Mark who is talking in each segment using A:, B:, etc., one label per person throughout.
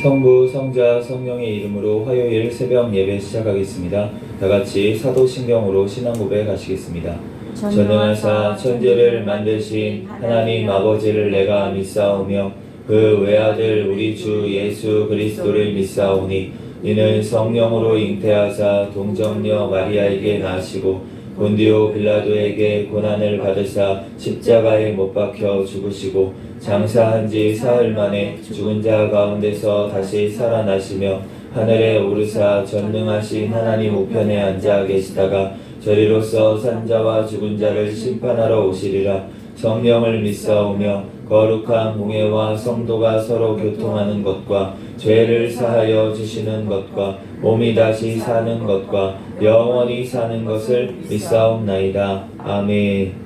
A: 성부, 성자, 성령의 이름으로 화요일 새벽 예배 시작하겠습니다. 다같이 사도신경으로 신앙고백 하시겠습니다. 전능하사 천지를 만드신 하나님 아버지를 내가 믿사오며 그 외아들 우리 주 예수 그리스도를 믿사오니 이는 성령으로 잉태하사 동정녀 마리아에게 나시고 본디오 빌라도에게 고난을 받으사 십자가에 못 박혀 죽으시고 장사한 지 사흘 만에 죽은 자 가운데서 다시 살아나시며 하늘에 오르사 전능하신 하나님 우편에 앉아 계시다가 저리로서 산자와 죽은 자를 심판하러 오시리라. 성령을 믿사오며 거룩한 공예와 성도가 서로 교통하는 것과 죄를 사하여 주시는 것과 몸이 다시 사는 것과 영원히 사는 것을 믿사옵나이다. 아멘.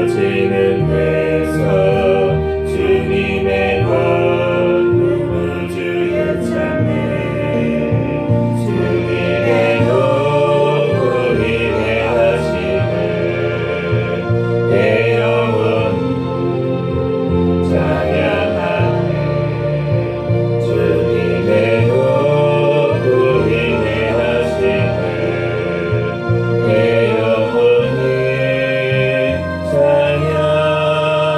A: 낮지는 데서 주님의 것 우주에 찾네 주님의 높고 위대하시네 내 영혼 찬양하네 주님의 높고 위대하시네 내 영혼이 찬양하네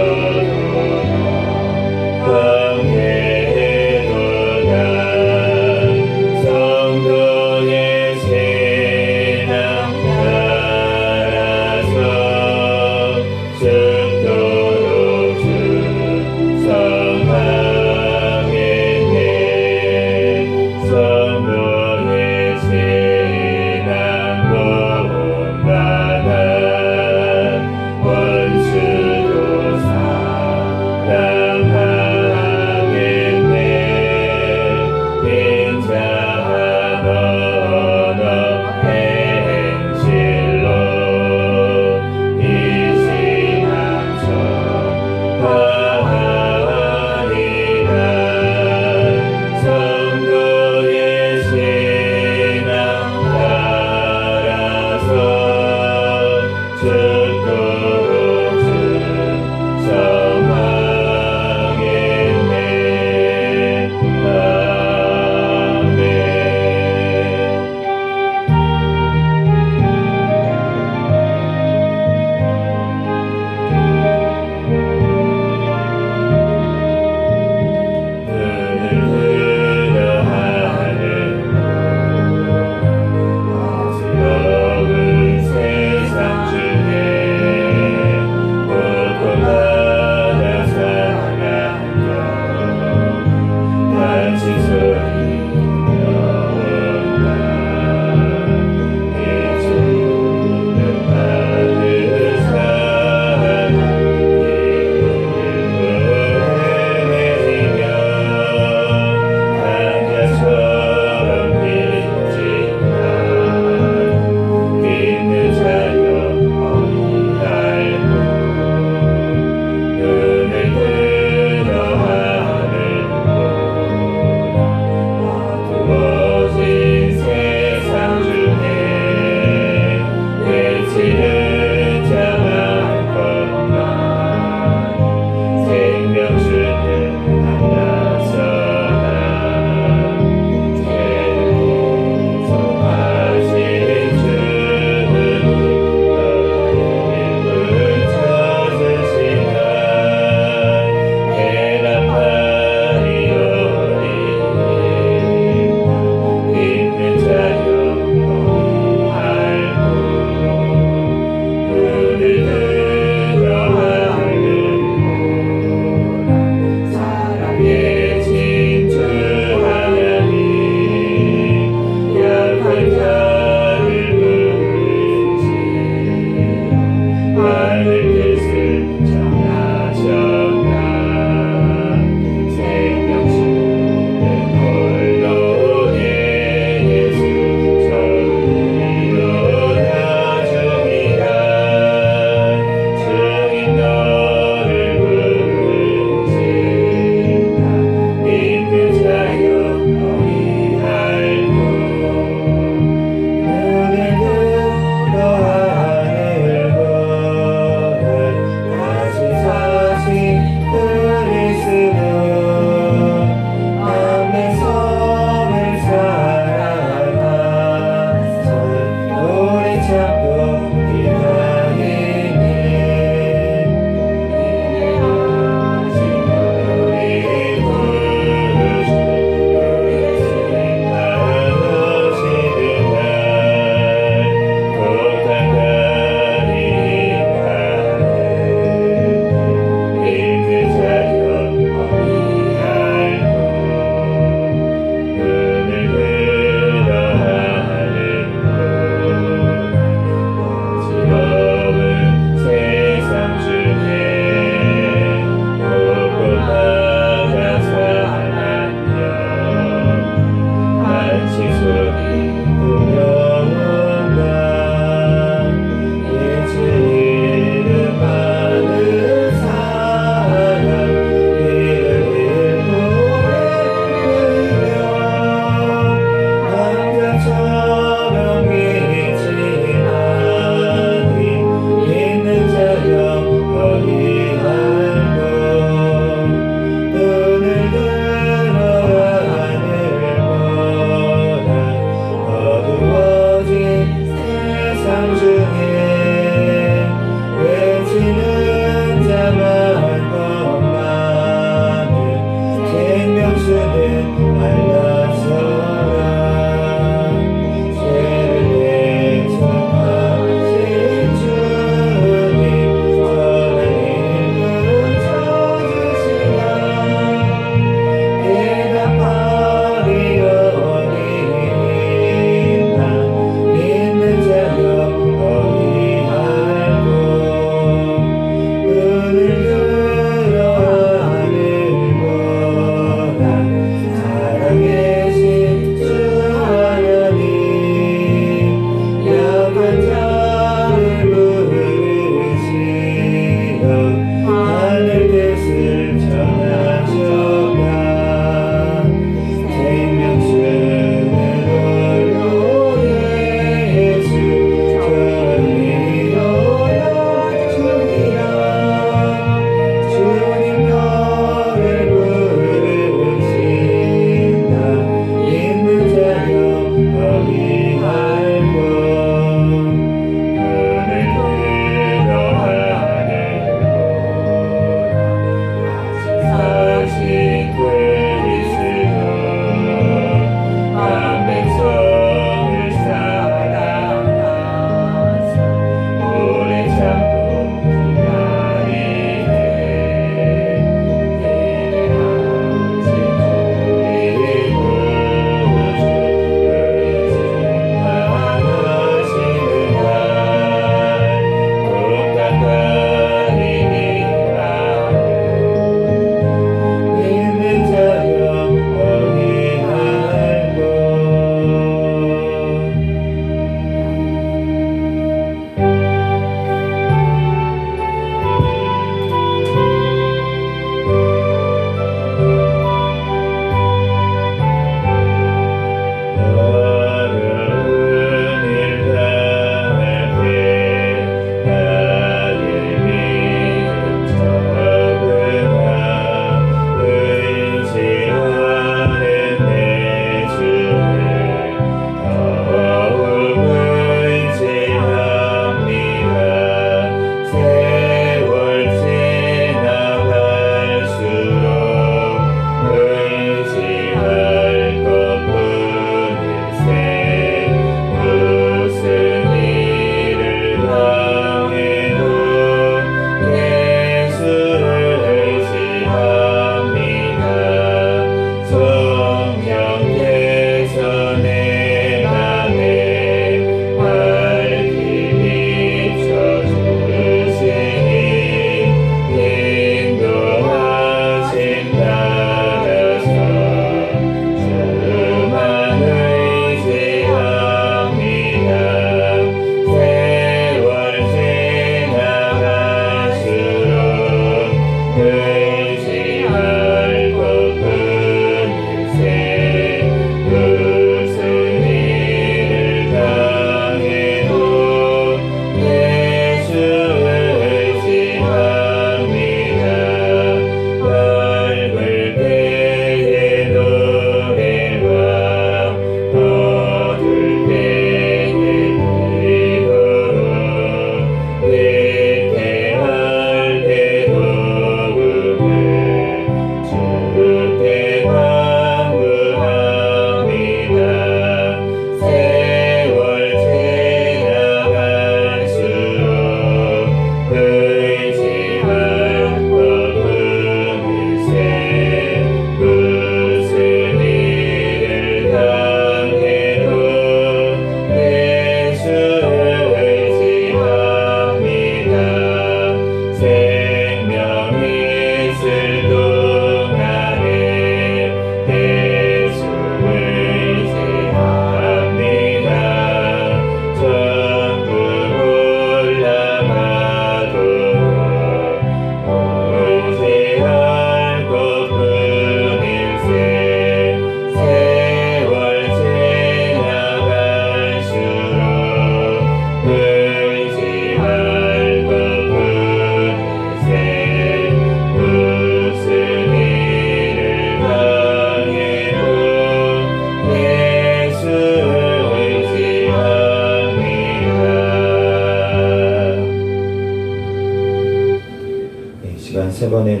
A: 세 번에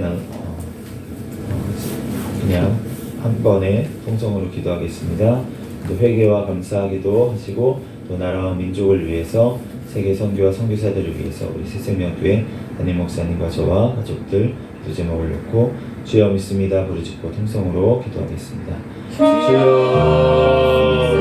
A: 그냥 한 번에 통성으로 기도하겠습니다. 회개와 감사하기도 하시고 또 나라와 민족을 위해서 세계 선교와 선교사들을 위해서 우리 새생명교회 담임 목사님과 저와 가족들 기도 제목을 놓고 주여 믿습니다 부르짖고 통성으로 기도하겠습니다. 주여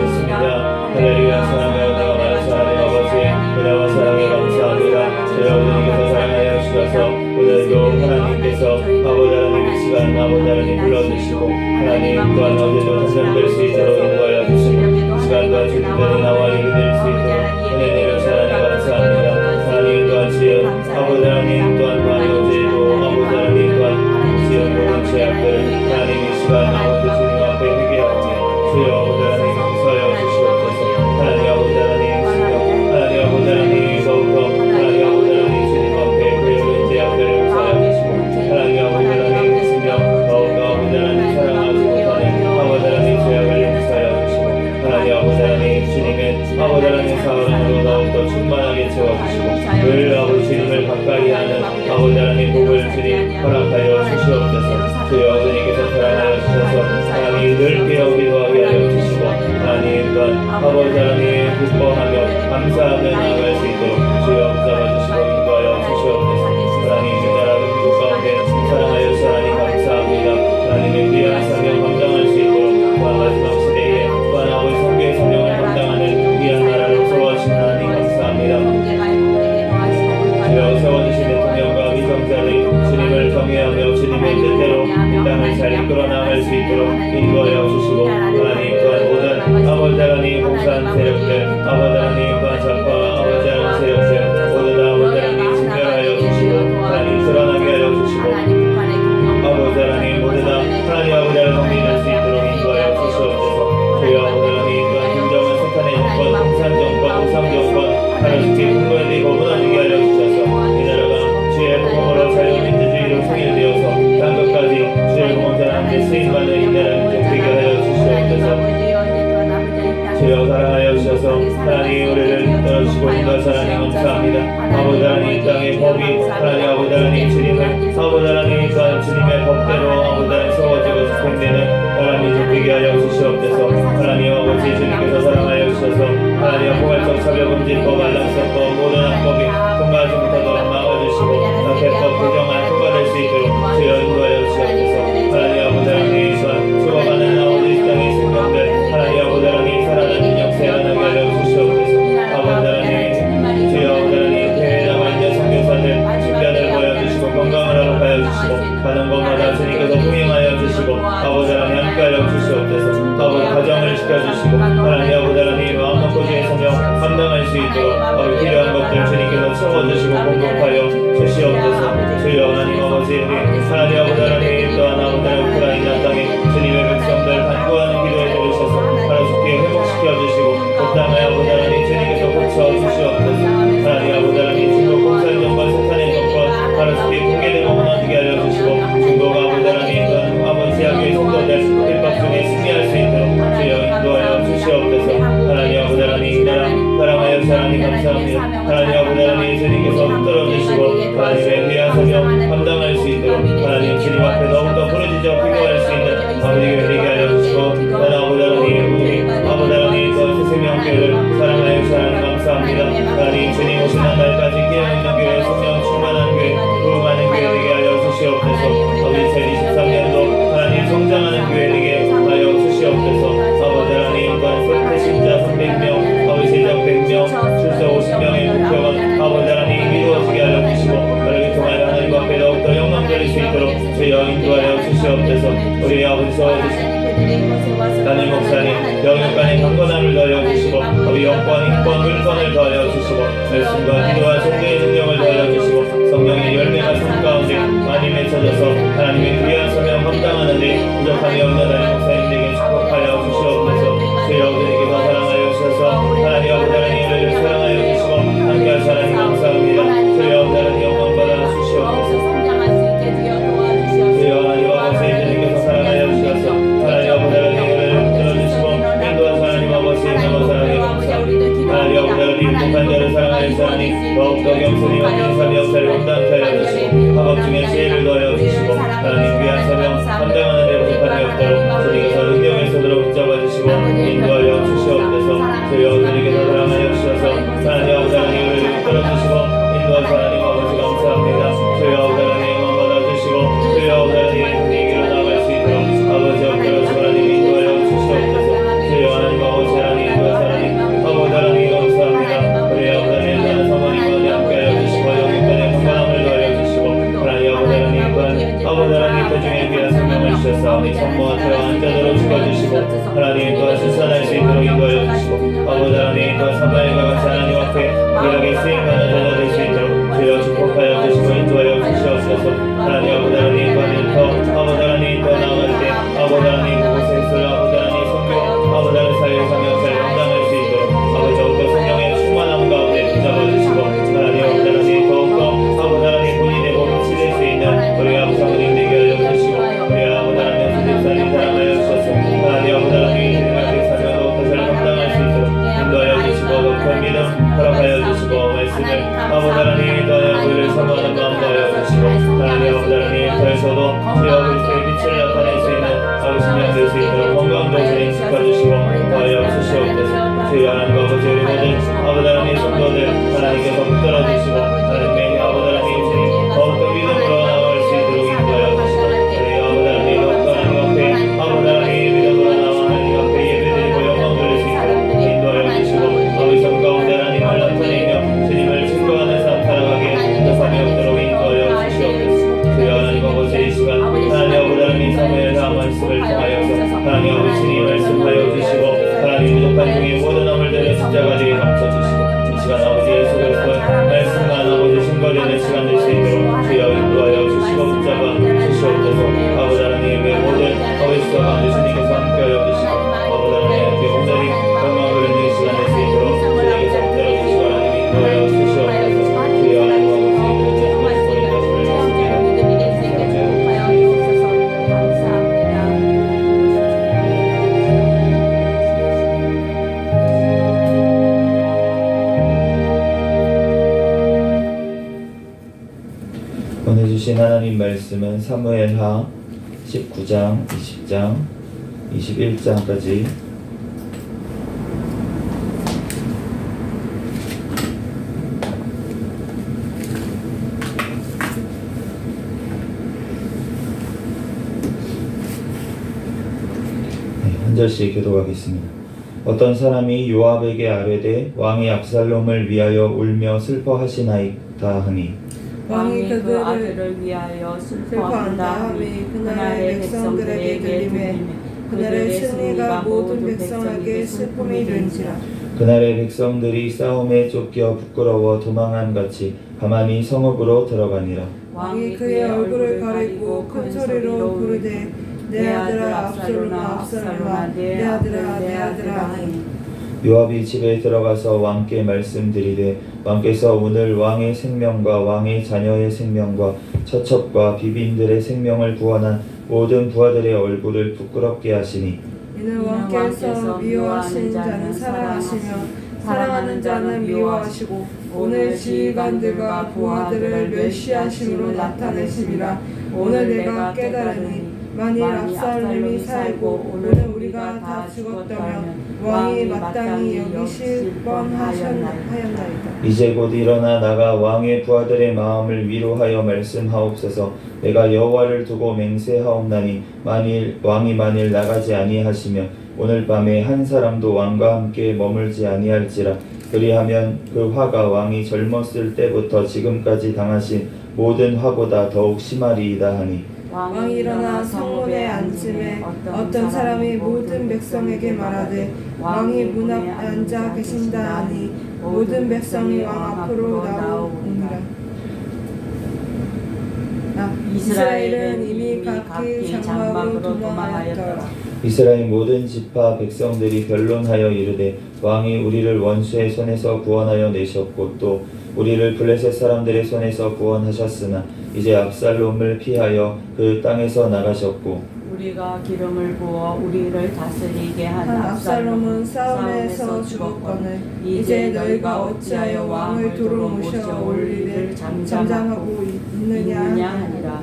A: 믿습니다. 할렐루야. 사랑하여 내가 많은 사랑의 아버지 은혜와 사랑에 감사합니다. 주여 오늘께서 사랑하여 주셔서 오늘도 하나님께서 아버지 하나님 이 시간 아버지 하나님 불러주시고 하나님 또한 어제도 단련될 수 있도록 인도하여 주시고 이 시간 또한 주님들이 나와 예배될 수 있도록 은혜 내려주시 하나님 감사합니다. 하나님 또한 지은 아버지 하나님 또한 많이 오지고 아버지 하나님 또한 지은 모든 죄악들을 하나님 이 시간 아버지 주님 앞에 회개하고 주여 아버지 하나님 용서하여 주시옵소서. 하나님 아버지 하나님 주여 하나님 아버지 하나님 더욱더 하나님 아버지 하나님 주님 앞에 그 모든 죄악들을 용서하여 주시고 하나님 아버지 하나님 주님 더욱더 아버지 하나님 사랑하지 못하는 아버지 하나님 죄악을 용서하여 주시고 하나님 아버지 하나님 주님의 아버지 하나님 사랑으로 더욱더 충만하게 채워주시고 늘 아버지 주님을 가까이 하는 아버지 하나님 복을 주님 허락하여 주시옵소서. 주여 주님께서 사랑하여 주셔서 하나님 늘 깨어 기도하게 하여 주시고 하나님 또한 아버지 하나님 기뻐하며 감사하며 나아갈 수 있도록 주여 붙잡아주시고 인도하여 주시옵소서. 하나님 이 나라 민족 가운데 사랑하여 주셔서 하나님 감사합니다. 하나님의 귀한 사명 감당할 수 있도록 또한 마지막 시대에 또한 아버지 성교의 사명을 감당하는 귀한 나라를 세워주신 하나님 감사합니다. 주여 세워주신 대통령과 위성자를 주님을 경외하며 주님의 뜻대로 이 땅을 잘 이끌어 나갈 수 있도록 인도하여 주시고 하나님 또한 모든 아버지 하나님 봉사한 세력들 아버지 하나님 또한 좌파와 아버지 하나님 세력들 모두 다 아버지 하나님 진멸하여 주시고 하나님 드러나게 하여 주시고 아버지 하나님 모두 다 하나님 아버지 하나님 정리될 수 있도록 인도하여 주시옵소서. 주여 아버지 하나님 또한 김정은 사탄의 정권 공산 정권 우상 정권 하나님께 분노에게 무너지게 하여 주셔서 이 나라가 주의 복음으로 자유민주주의로 통일되어서 땅끝까지 주의 복음 전하는데 쓰임받는 이 나라 민족 되게 하여 주시옵소서. 주여 사랑하여 주셔서 하나님 우리를 떨어주시고 인도하사 하나님 감사합니다. 아버지 하나님 이 땅의 법이 하나님 아버지 하나님 주님을 아버지 하나님 또한 주님의 법대로 아버지 하나님 세워지고 집행되는 하나님 민족 되게 하여 주시옵소서. 하나님 아버지 주님께서 사랑하여 주셔서 하나님 포괄적 차별금지법 안락사법 모든 악법이 통과하지 못하도록 막아주시고 대법 개정안 통과될 수 있도록 주여 인도하여 주시옵소서. 하나님 아버지 하나님 또한 죽어가는 아버지 이 땅의 생명들 하나님 아버지 하나님 살아나는 역사에 하나님 하여 주시옵소서. 아버지 하나님 주여 아버지 하나님 대회에 나가 있는 선교사들 신변을 보여주시고 건강을 허락하여 주시고 가는 곳마다 주님께서 동행하여 주시고 아버지 하나님 함께하여 주시옵소서. 아버지 가정을 지켜주시고 하나님 아버지 하나님 마음 먹고 주의 사명 감당할 수 있도록 아버지 필요한 것들 주님께서 채워주시고 공급하여 주시옵소서. 주여 하나님 아버지 하나님 아버지 하나님 또한 아버지 하나님 우크라이나 땅에 주님의 백성들 간구하는 기도에 들으셔서 하나님께 회복시켜 주시고 그 땅을 아버지 하나님 주님께서 고쳐 주시옵소서. 하나님 아버지 하나님 중국 공산 정권 사탄의 정권 하나님께 붕괴되고 무너지게 하여 주시고 중국 아버지 하나님 또한 아버지 하교의 성도들 핍박 중에 승리할 수 있도록 주여 인도하여 주시옵소서. 하나님 아버지 하나님 나라 사랑하여 하나님 감사합니다. 하나님 아버지 하나님 주님께서 붙들어주시고 하나님의 귀한 사명 감당할 수 있도록 하나님 주님 앞에 더욱더 부르짖어 기도할 수 있는 아버지께 되게 하여 주시고 하나님 아버지 하나님 우리 아버지 하나님 또 새생명교회를 사랑하여 하나님 감사합니다. 하나님 주님 오시는 날까지 깨어있는 교회 성령 충만한 교회 부흥하는 교회 되게 하여 주시옵소서. 아버지 2023년도 하나님 성장하는 교회 되게 하여 주시옵소서. 아버지 하나님 또한 배신자 300명 아버지 제자 100명 출석 50명의 목표가 아버지 하나님 이루어지게 하여 주시고 그렇게 통하여 하나님 앞에 더욱더 영광 드릴 수 있도록 주여 인도하여 주시옵소서. 우리 아버지 세워주신 담임 목사님 영역간의 강건함을 더하여 주시고 우리 영권, 인권, 물권을 더하여 주시고 말씀과 기도와 전도의 능력을 더하여 주시고 성령의 열매가 삶 가운데 많이 맺혀져서 하나님의 귀한 사명 감당하는데 부족함이 없는 담임 목사님에게 축복하여 주시옵소서. 주여 주님께서 사랑하여 주셔서 하나님 아버지 하나님을 사랑하여 주시고 함께하시 하나님 감사합니다. 주여 하나님 영광 받아 주시옵소서. 주여 하나님 아버지 주님께서 사랑하여 주셔서 하나님 아버지 하나님을 들어주시고 인도하사 하나님 아버지 영광 사랑해 감사합니다. 하나님 아버지 하나님 선한 자를 사랑하였사니 더욱더 겸손히 완전히 삶의 역사를 감당케 하여 주시고 학업 중에 지혜를 더하여 주시고 하나님 귀한 사명 감당하는 데 부족함이 없도록 주님께서 능력에 서도록 붙잡아 주시고 인도하여 주시옵소서. 주여 주님께서 사랑하여 주셔서 하나님 아버지 하나님을 이끌어 주시고 인도하셔 하나님 아버지 감사합니다. 주여 아버지 하나님 마음 받아주시고 주여 아버지 하나님 분위기로 나갈 수 있도록 아버지 엎드려 주 하나님 인도하여 주시옵소서. 주여 하나님 아버지 하나님 인도하셔 하나님 아버지 하나님 감사합니다. 우리 아버지 하나님 나는 사모님과 함께하여 주시고 영육간의 건강함을 더하여 주시고 하나님 아버지 하나님 아버지 하나님 그중에 귀한 생명을 주셔서 이 성모와 태어난 자들로 지켜주시고 하나님 또한 순산할 수 있도록 인도하여 주시고 아버지 하나님 또한 사마엘과 같이 하나님 앞에 귀하게 쓰임받는 자가 될 수 있도록 주여 축복하여 주시고 인도하여 주시옵소서. 하나님 아버지 하나님 또한 더 아버지 하나님 더 나아갈 때 아버지 하나님 그곳에 있을 아버지 하나님 성교 아버지 하나님 사회의 사명사를 감당할 수 있도록 아버지 더욱더 성령의 충만함 가운데 붙잡아주시고 하나님 아버지 하나님 더욱더 아버지 하나님 본인의 몸을 치실 수 있는 우리 아버지 하나님 되게 하여 주시고 우리 아버지 하나님 선생님사님 사랑하여 주셔서 하나님 아버지 하나님 이들에게 사명 더욱더 잘 감당할 수 있도록 인도하여 주시고 높은 믿음 허락하여 주시고 말씀을 아버지 하나님 더하여 우리를 사모하는 마음 더하여 주시고 하나님 아버지 하나님 더해서도 주여 그리스도의 빛을 나타낼 수 있는 아버지 신령 될 수 있도록 건강도 주님 지켜주시고 더하여 주시옵소서. 주여 하나님 아버지 우리 모든 아버지 하나님 성도들 하나님께서 붙들어 주시고 하나님의 아버지 하나님 주님 더욱더 믿음으로 나아갈 수 있도록 인도하여 주시고 우리 아버지 하나님 더욱더 하나님 앞에 아버지 하나님 믿음으로 나와 하나님 앞에 예배드리고 영광 돌릴 수 있도록 인도하여 주시고 아버지 삶 가운데 하나님을 나타내며 주님을 증거하는 삶 살아가게 인도함이 없도록 인도하여 주시옵소서. 주여 하나님 아버지 이 시간 하나님 아버지 하나님 사무엘하 말씀을 통하여서 하나님 아버지 주님 말씀하여 주시고 하나님 부족한 중에 모든 허물들을 십자가 뒤에 감춰주시고 이 시간 아버지 예수 그리스도의 말씀만 아버지 증거되는 시간 될 수 있도록 주여 인도하여 주시고 붙잡아 주시옵소서. 아버지 하나님의 모든 어리수와 가운데 주님께서 함께하여 주시고 아버지 하나님께 온전히 영광을 얻는 시간 될 수 있도록 주님께서 붙들어 주시고 하나님 인도하여 주시옵소서. 주여 하나님 아버지 오늘 주신 하나님 말씀은 사무엘하 19장, 20장, 21장까지 한 절씩 교독하겠습니다. 어떤 사람이 요압에게 아뢰되 왕이 압살롬을 위하여 울며 슬퍼하시나이다 하니
B: 왕이 그 아들을 위하여 슬퍼한다 하니 그날의 백성들에게 들리매 그날의 승리가 모든 백성에게 슬픔이 된지라.
A: 그날의 백성들이 싸움에 쫓겨 부끄러워 도망한 같이 가만히 성읍으로 들어가니라.
B: 왕이 그의 얼굴을 가리고 큰 소리로 부르되 내 아들아 압살롬아 압살롬아 내 아들아 내 아들아 하니
A: 요압이 집에 들어가서 왕께 말씀드리되 왕께서 오늘 왕의 생명과 왕의 자녀의 생명과 처첩과 비빈들의 생명을 구원한 모든 부하들의 얼굴을 부끄럽게 하시니
B: 이는 왕께서 미워하시는 자는 사랑하시며 사랑하는 자는 미워하시고 오늘 지휘관들과 부하들을 멸시하심으로 나타내심이라. 오늘 내가 깨달으니 만일 압살롬이 살고 오늘 우리가 다 죽었다면 왕이 마땅히 여기실 뻔하였나이다.
A: 이제 곧 일어나 나가 왕의 부하들의 마음을 위로하여 말씀하옵소서. 내가 여호와를 두고 맹세하옵나니 왕이 만일 나가지 아니하시면 오늘 밤에 한 사람도 왕과 함께 머물지 아니할지라. 그리하면 그 화가 왕이 젊었을 때부터 지금까지 당하신 모든 화보다 더욱 심하리이다 하니
B: 왕이 일어나 성문에 앉음에 어떤 사람이 모든 백성에게 말하되 왕이 문 앞에 앉아 계신다 하니 모든 백성이 왕 앞으로 나오니라. 이스라엘은 이미 각기 장막으로 도망하였더라.
A: 이스라엘 모든 지파 백성들이 변론하여 이르되 왕이 우리를 원수의 손에서 구원하여 내셨고 또 우리를 블레셋 사람들의 손에서 구원하셨으나 이제 압살롬을 피하여 그 땅에서 나가셨고
C: 우리가 기름을 부어 우리를 다스리게 한
B: 한
C: 압살롬은
B: 압살롬은 싸움에서 죽었거늘 이제 너희가 어찌하여 왕을 도로 모셔 올리되 잠잠하고 있느냐
C: 하니라.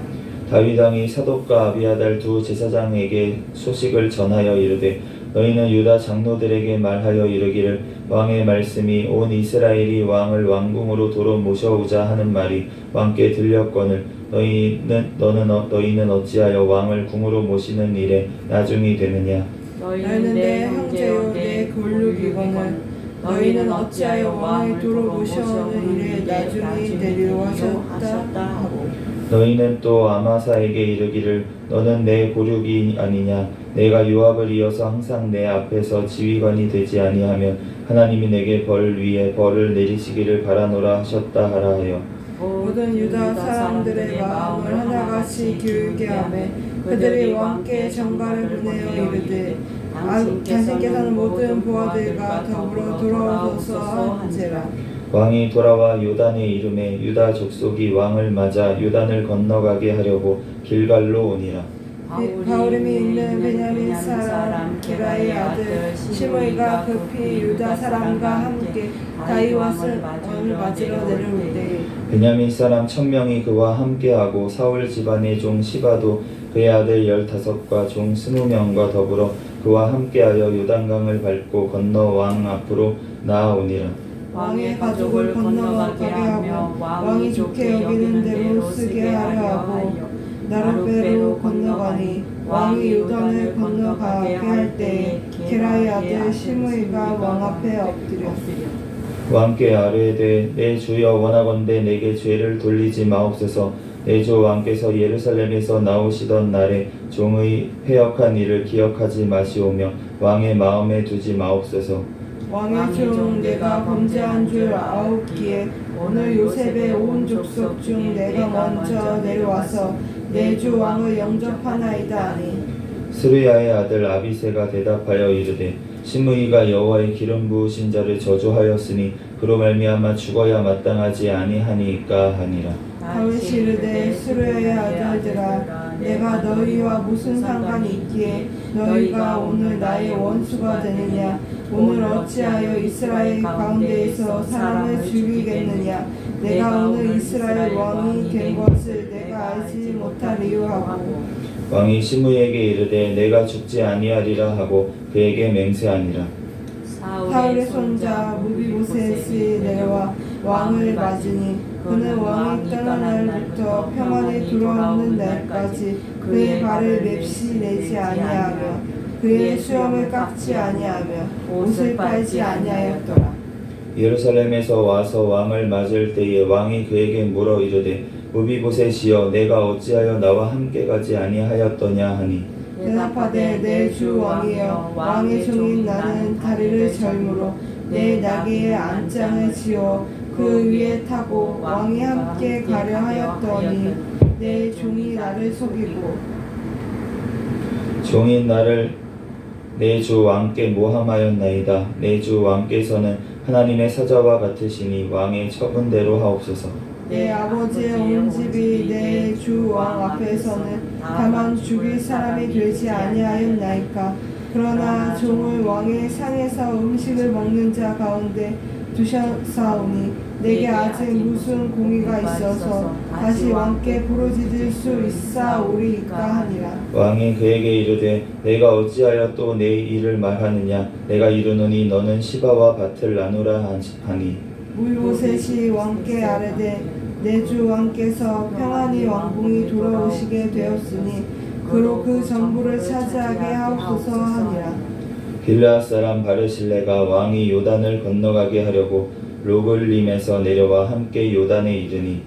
A: 다윗 왕이 사독과 아비아달 두 제사장에게 소식을 전하여 이르되 너희는 유다 장로들에게 말하여 이르기를 왕의 말씀이 온 이스라엘이 왕을 왕궁으로 도로 모셔오자 하는 말이 왕께 들렸거늘 너희는 어찌하여 왕을 궁으로 모시는 일에 나중이 되느냐.
B: 너희는 내 형제요 내 골육이거늘 너희는 어찌하여 왕을 도로 모셔오는 일에 나중이 되리로 하셨다 하고
A: 너희는 또 아마사에게 이르기를 너는 내 고륙이 아니냐. 내가 요압을 이어서 항상 내 앞에서 지휘관이 되지 아니하면 하나님이 내게 벌 위에 벌을 내리시기를 바라노라 하셨다 하라 하여
B: 모든 유다 사람들의 마음을 하나같이 기울게 하며 그들이 왕께 전가를 보내어 이르되 당신께서는 모든 부하들과 더불어 돌아오소서 한지라.
A: 왕이 돌아와 요단에 이름에 유다 족속이 왕을 맞아 요단을 건너가게 하려고 길갈로 오니라.
B: 바울임이 있는 베냐민 사람 게라의 아들 시므이가 급히 유다 사람과 함께 다윗 왕을 맞으러 내려올 때에
A: 베냐민 사람 1000명이 그와 함께하고 사울 집안의 종 시바도 그의 아들 15과 종 20명과 더불어 그와 함께하여 요단강을 밟고 건너 왕 앞으로 나아오니라.
B: 왕의 가족을 건너가게 하며 왕이 좋게 여기는 대로 쓰게 하려 하고 나룻배로 건너가니 왕이 요단을 건너가게 할 때에 게라의 아들 시므이가 왕 앞에 엎드렸으리.
A: 왕께 아뢰되 내 주여 원하건대 내게 죄를 돌리지 마옵소서. 내 주 왕께서 예루살렘에서 나오시던 날에 종의 패역한 일을 기억하지 마시오며 왕의 마음에 두지 마옵소서.
B: 왕의 종 내가 범죄한 줄 아옵기에 오늘 요셉의 온 족속 중 내가 먼저 내려와서 내 주 왕을 영접하나이다 하니
A: 스루야의 아들 아비새가 대답하여 이르되 시므이가 여호와의 기름 부으신 자를 저주하였으니 그로 말미암아 죽어야 마땅하지 아니하니까 하니라.
B: 다윗이 이르되 스루야의 아들들아 내가 너희와 무슨 상관이 있기에 너희가 오늘 나의 원수가 되느냐. 오늘 어찌하여 이스라엘 가운데에서 사람을 죽이겠느냐. 내가 오늘 이스라엘 왕이 된 것을 내가 알지 못하리요 하고
A: 왕이 시므이에게 이르되 내가 죽지 아니하리라 하고 그에게 맹세하니라.
B: 사울의 손자 무비보셋이 내려와 왕을 맞으니 그는 왕이 떠난 날부터 평안히 들어오는 날까지 그의 발을 맵시 내지 아니하며 그의 수염을 깎지 아니하며 옷을 빨지 아니하였더라.
A: 예루살렘에서 와서 왕을 맞을 때에 왕이 그에게 물어 이르되 무비보셋이여 내가 어찌하여 나와 함께 가지 아니하였더냐 하니
B: 대답하되 내 주 왕이여 왕의 종인 나는 다리를 절므로 내 나귀의 안장을 지어 그 위에 타고 왕이 함께 가려 하였더니 내 종이 나를 속이고
A: 종인 나를 내 주 왕께 모함하였나이다. 내 주 왕께서는 하나님의 사자와 같으시니 왕의 처분대로 하옵소서.
B: 내 아버지의 온 집이 내 주 왕 앞에서는 다만 죽일 사람이 되지 아니하였나이까. 그러나 종을 왕의 상에서 음식을 먹는 자 가운데 두셨사오니 내게 아직 무슨 공의가 있어서 다시 왕께 부르짖을 수 있사오리이까 하니라.
A: 왕이 그에게 이르되 내가 어찌하여 또 내 일을 말하느냐. 내가 이르노니 너는 시바와 밭을 나누라 하니
B: 무비보셋이 왕께 아뢰되 내 주 왕께서 평안히 왕궁이 돌아오시게 되었으니 그로 그 전부를 차지하게 하옵소서 하니라.
A: 길르앗 사람 바르실레가 왕이 요단을 건너가게 하려고 로글림에서 내려와 함께 요단에 이르니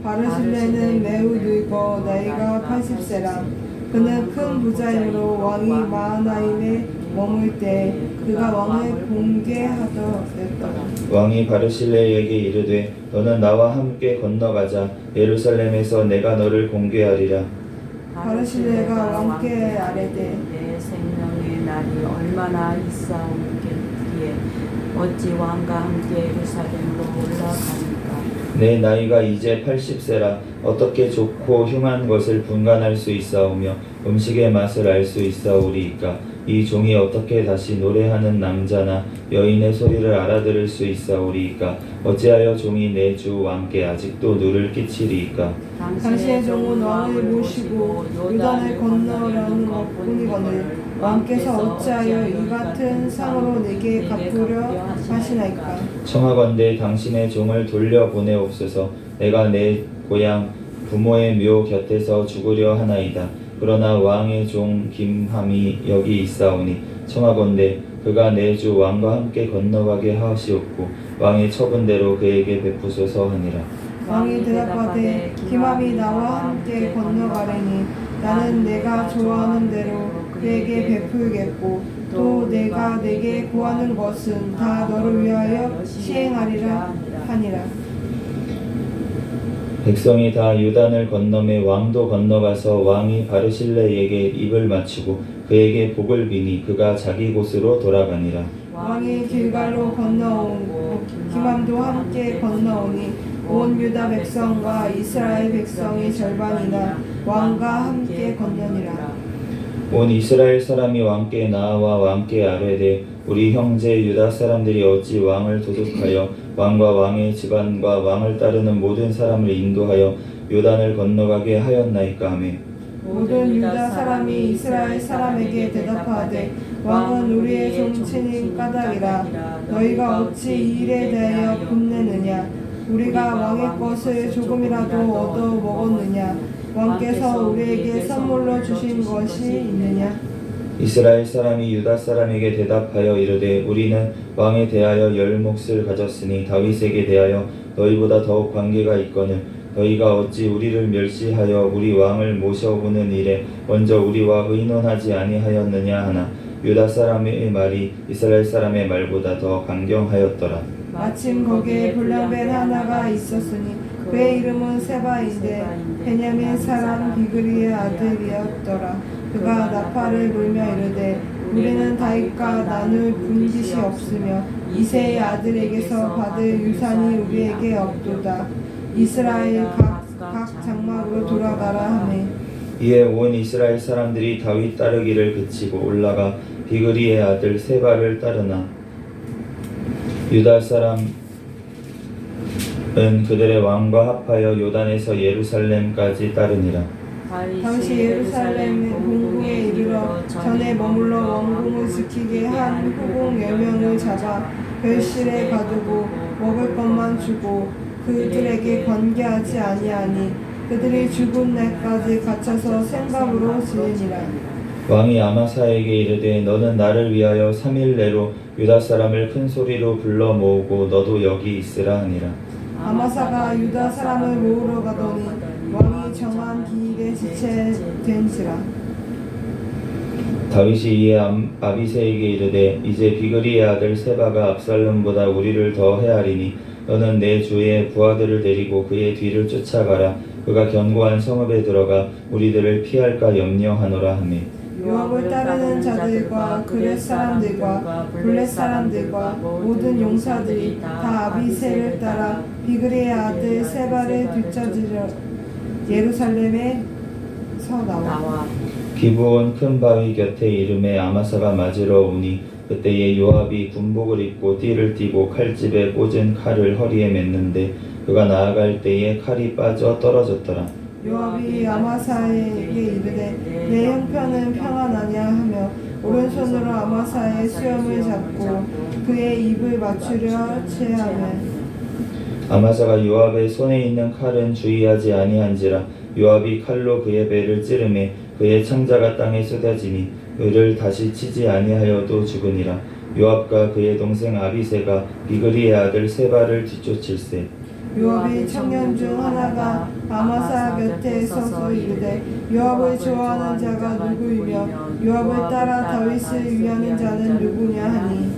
B: 바르실레는 매우 늙어 나이가 80세라. 그는 큰 부자이므로 왕이 마하나임에 머물 때 그가 왕을 공개하더랬더라.
A: 왕이 바르실레에게 이르되 너는 나와 함께 건너가자. 예루살렘에서 내가 너를 공개하리라.
B: 바르실레가 왕께 아뢰되
C: 내 생명의 날이 얼마나 있사오겠기에 어찌 왕과 함께 예루살렘으로 올라가니까.
A: 내 나이가 이제 80세라 어떻게 좋고 흉한 것을 분간할 수 있사오며 음식의 맛을 알 수 있사오리이까. 이 종이 어떻게 다시 노래하는 남자나 여인의 소리를 알아들을 수 있사오리이까. 어찌하여 종이 내 주 왕께 아직도 누를 끼치리이까.
B: 당신의 종은 왕을 모시고 요단을 건너려는 것뿐이거늘 왕께서 어찌하여 이 같은 상으로 내게 갚으려 하시나이까.
A: 청하건대 당신의 종을 돌려보내옵소서. 내가 내 고향 부모의 묘 곁에서 죽으려 하나이다. 그러나 왕의 종 김함이 여기 있사오니 청하건대 그가 내 주 왕과 함께 건너가게 하시옵고 왕의 처분대로 그에게 베푸소서 하니라.
B: 왕이 대답하되 김함이 나와 함께 건너가려니 나는 내가 좋아하는 대로 그에게 베풀겠고 또 내가 내게 구하는 것은 다 너를 위하여 시행하리라 하니라.
A: 백성이 다 요단을 건너매 왕도 건너가서 왕이 바르실레에게 입을 맞추고 그에게 복을 비니 그가 자기 곳으로 돌아가니라.
B: 왕이 길갈로 건너오고 김함도 함께 건너오니 온 유다 백성과 이스라엘 백성이 절반이나 왕과 함께 건너니라.
A: 온 이스라엘 사람이 왕께 나아와 왕께 아뢰되 우리 형제 유다 사람들이 어찌 왕을 도둑하여 왕과 왕의 집안과 왕을 따르는 모든 사람을 인도하여 요단을 건너가게 하였나이까 하며
B: 모든 유다 사람이 이스라엘 사람에게 대답하되 왕은 우리의 종친인 까닭이라. 너희가 어찌 이 일에 대하여 분내느냐. 우리가 왕의 것을 조금이라도 얻어 먹었느냐. 왕께서 우리에게 선물로 주신 것이 있느냐.
A: 이스라엘 사람이 유다 사람에게 대답하여 이르되 우리는 왕에 대하여 열 몫을 가졌으니 다윗에게 대하여 너희보다 더욱 관계가 있거늘 너희가 어찌 우리를 멸시하여 우리 왕을 모셔오는 일에 먼저 우리와 의논하지 아니하였느냐 하나 유다 사람의 말이 이스라엘 사람의 말보다 더 강경하였더라.
B: 마침 거기에 불량벨 하나가 있었으니 그의 이름은 세바인데 베냐민 사람 비그리의 아들이었더라. 그가 나팔을 불며 이르되 우리는 다윗과 나눌 분깃이 없으며 이새의 아들에게서 받을 유산이 우리에게 없도다. 이스라엘 각 장막으로 돌아가라 하매
A: 이에 온 이스라엘 사람들이 다윗 따르기를 그치고 올라가 비그리의 아들 세바를 따르나 유다 사람은 그들의 왕과 합하여 요단에서 예루살렘까지 따르니라.
B: 당시 예루살렘 공궁에 이르러 전에 머물러 왕궁을 지키게 한 후궁 10명을 잡아 별실에 가두고 먹을 것만 주고 그들에게 관계하지 아니하니 그들이 죽은 날까지 갇혀서 생각으로 지내니라.
A: 왕이 아마사에게 이르되 너는 나를 위하여 3일 내로 유다 사람을 큰 소리로 불러 모으고 너도 여기 있으라 하니라.
B: 아마사가 유다 사람을 모으러 가더니 왕이 정한 기일에 지체된지라.
A: 다윗이 이에 아비새에게 이르되 이제 비그리의 아들 세바가 압살롬보다 우리를 더 헤아리니 너는 내 주의 부하들을 데리고 그의 뒤를 쫓아가라. 그가 견고한 성읍에 들어가 우리들을 피할까 염려하노라 하며
B: 요압을 따르는 자들과 그렛 사람들과 블렛 사람들과 모든 용사들이 다 아비새를 따라 비그리의 아들 세바를 뒤처지려 예루살렘에서 나와
A: 기브온 큰 바위 곁에 이름에 아마사가 맞으러 오니 그때에 요압이 군복을 입고 띠를 띠고 칼집에 꽂은 칼을 허리에 맸는데 그가 나아갈 때에 칼이 빠져 떨어졌더라.
B: 요압이 아마사에게 이르되 내 형편은 평안하냐 하며 오른손으로 아마사의 수염을 잡고 그의 입을 맞추려 체하며
A: 아마사가 요압의 손에 있는 칼은 주의하지 아니한지라 요압이 칼로 그의 배를 찌르매 그의 창자가 땅에 쏟아지니 그를 다시 치지 아니하여도 죽으니라. 요압과 그의 동생 아비새가 비그리의 아들 세바를 뒤쫓을세.
B: 요압이 청년 중 하나가 아마사 곁에 서서 이르되 요압을 좋아하는 자가 누구이며 요압을 따라 다윗을 위하는 자는 누구냐 하니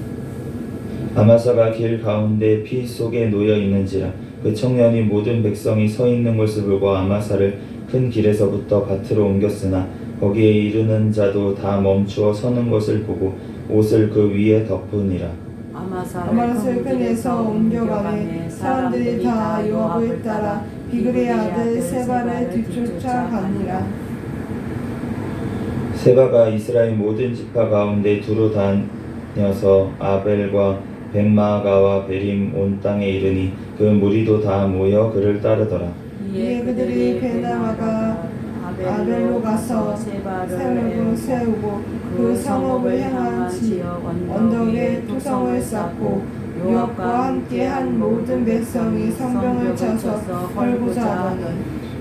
A: 아마사가 길 가운데 피 속에 놓여 있는지라 그 청년이 모든 백성이 서 있는 것을 보고 아마사를 큰 길에서부터 밭으로 옮겼으나 거기에 이르는 자도 다 멈추어 서는 것을 보고 옷을 그 위에 덮으니라.
B: 아마사를 끈에서 옮겨가매 사람들이 다 요압을 길을 따라 비그리의 아들 세바를 뒤쫓아가니라.
A: 세바가 이스라엘 모든 지파 가운데 두루 다녀서 아벨과 벳마가와 베림 온 땅에 이르니 그 무리도 다 모여 그를 따르더라.
B: 이에 그들이 베나마가 아벨로 가서 세력을 세우고 그 성읍을 향한 지역 언덕에 토성을 쌓고 요압과 함께 한 모든 백성이 성병을 쳐서 헐고자 하더니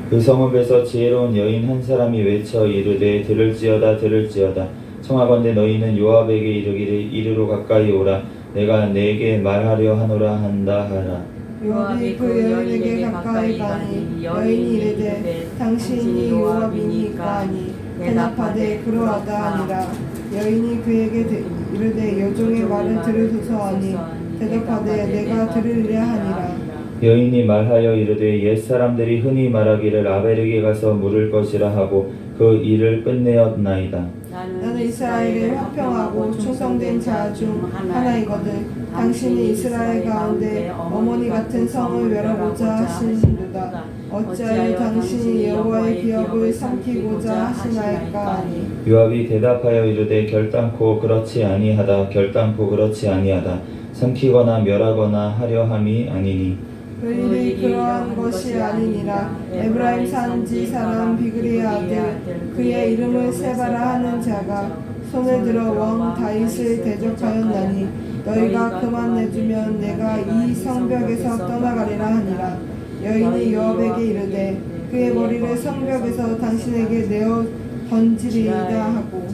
A: 그 성읍에서 지혜로운 여인 한 사람이 외쳐 이르되 들을지어다 들을지어다 청하건대 너희는 요압에게 이르기를 이르러 가까이 오라 내가 내게 말하려 하노라 한다 하라.
B: 요압이 그 여인에게 가까이 가니 여인이 이르되 당신이 요압이니까 하니 대답하되 그러하다 하니라. 여인이 그에게 이르되 여종의 말을 들으소서 하니 대답하되 내가 들으려 하니라.
A: 여인이 말하여 이르되 옛사람들이 흔히 말하기를 아벨에게 가서 물을 것이라 하고 그 일을 끝내었나이다.
B: 나는 이스라엘의 화평하고 충성된 자 중 하나이거든. 당신이 이스라엘 가운데 어머니 같은 성을 멸하고자 하시는도다. 어찌하여 당신이 여호와의 기업을 삼키고자 하시나이까 하니.
A: 요압이 대답하여 이르되 결단코 그렇지 아니하다 결단코 그렇지 아니하다 삼키거나 멸하거나 하려 함이 아니니
B: 그 일이 그러한 것이 아니니라. 에브라임 산지 사람 비그리의 아들 그의 이름을 세바라 하는 자가 손을 들어 왕 다윗을 대적하였나니 너희가 그만 내주면 내가 이 성벽에서 떠나가리라 하니라. 여인이 요압에게 이르되 그의 머리를 성벽에서 당신에게 내어 던지리이다 하고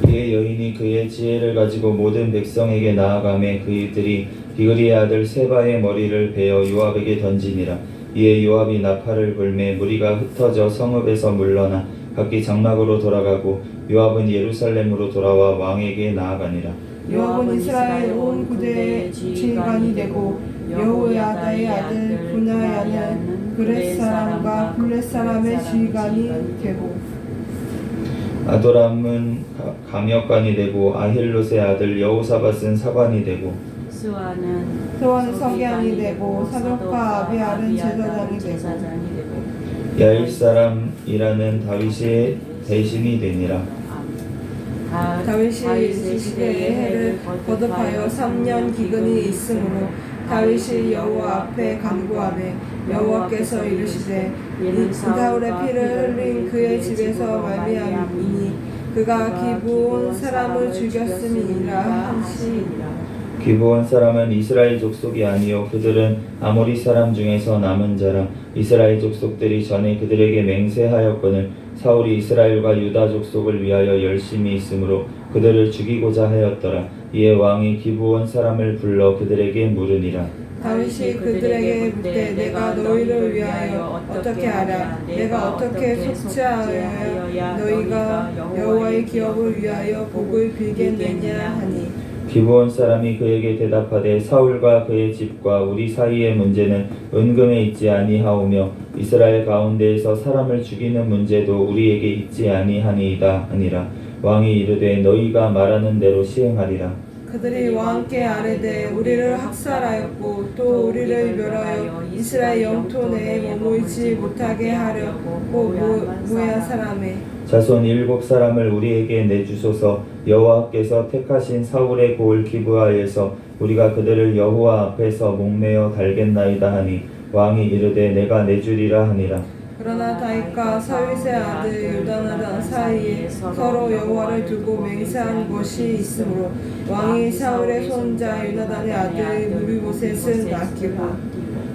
A: 이에 여인이 그의 지혜를 가지고 모든 백성에게 나아가매 그들이 비그리의 아들 세바의 머리를 베어 요압에게 던지니라. 이에 요압이 나팔을 불매 무리가 흩어져 성읍에서 물러나 각기 장막으로 돌아가고 요압은 예루살렘으로 돌아와 왕에게 나아가니라.
B: 요압은 이스라엘 온 구대의 지휘관이 되고 여호야다의 아들 분하야는 그렛 사람과 블렛 사람의 지휘관이 되고
A: 아도람은 감역관이 되고 아힐롯의 아들 여호사밧은 사관이 되고
B: 스와는 서기관이 되고 사독과 아비알은 제사장이 되고
A: 야일 사람이라는 다윗의 대신이 되니라.
B: 다윗이 이 시대에 해를 거듭하여 3년 기근이 있으므로 다윗이 여호와 앞에 간구하매 여호와께서 이르시되 이 사울의 피를 흘린 그의 집에서 말미암이니 그가 기브온 사람을 죽였음이니라 하시니라.
A: 기브온 사람은 이스라엘 족속이 아니요 그들은 아모리 사람 중에서 남은 자라. 이스라엘 족속들이 전에 그들에게 맹세하였거늘 사울이 이스라엘과 유다 족속을 위하여 열심히 있으므로 그들을 죽이고자 하였더라. 이에 왕이 기브온 사람을 불러 그들에게 물으니라.
B: 다윗이 그들에게 묻되 내가 너희를 위하여 어떻게 하랴? 내가 어떻게 속죄하여야 너희가 여호와의 기업을 위하여 복을 빌겠느냐 하니
A: 기브온 사람이 그에게 대답하되 사울과 그의 집과 우리 사이의 문제는 은금에 있지 아니하오며 이스라엘 가운데에서 사람을 죽이는 문제도 우리에게 있지 아니하니이다 하니라. 왕이 이르되 너희가 말하는 대로 시행하리라.
B: 그들이 왕께 아뢰되 우리를 학살하였고 또 우리를 멸하여 이스라엘 영토 내에 머물지 못하게 하려고 모야 사람의
A: 자손 7사람을 우리에게 내주소서. 여호와께서 택하신 사울의 고을 기브아에서 우리가 그들을 여호와 앞에서 목매어 달겠나이다 하니 왕이 이르되 내가 내주리라 하니라.
B: 그러나 다윗과 사윗의 아들 요나단 사이에 서로 여호와를 두고 맹세한 것이 있으므로 왕이 사울의 손자 요나단의 아들 무비보셋을 낳기고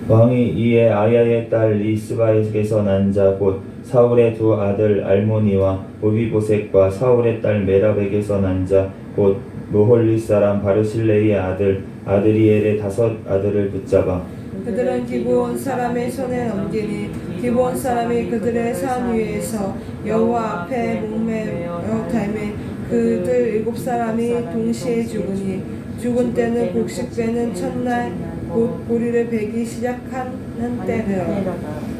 A: 왕이 이에 아야의 딸 리스바에게서 난 자 곧 사울의 두 아들 알모니와 무비보셋과 사울의 딸 메랍에게서 난 자 곧 모홀리 사람 바르실레이의 아들 아드리엘의 5 아들을 붙잡아
B: 그들은 기브온 사람의 손에 넘기니 기브온 사람이 그들의 산 위에서 여호와 앞에 목매어 달매 그들 7사람이 동시에 죽으니 죽은 때는 곡식 빼는 첫날 곧 보리를 베기 시작하는 때더라.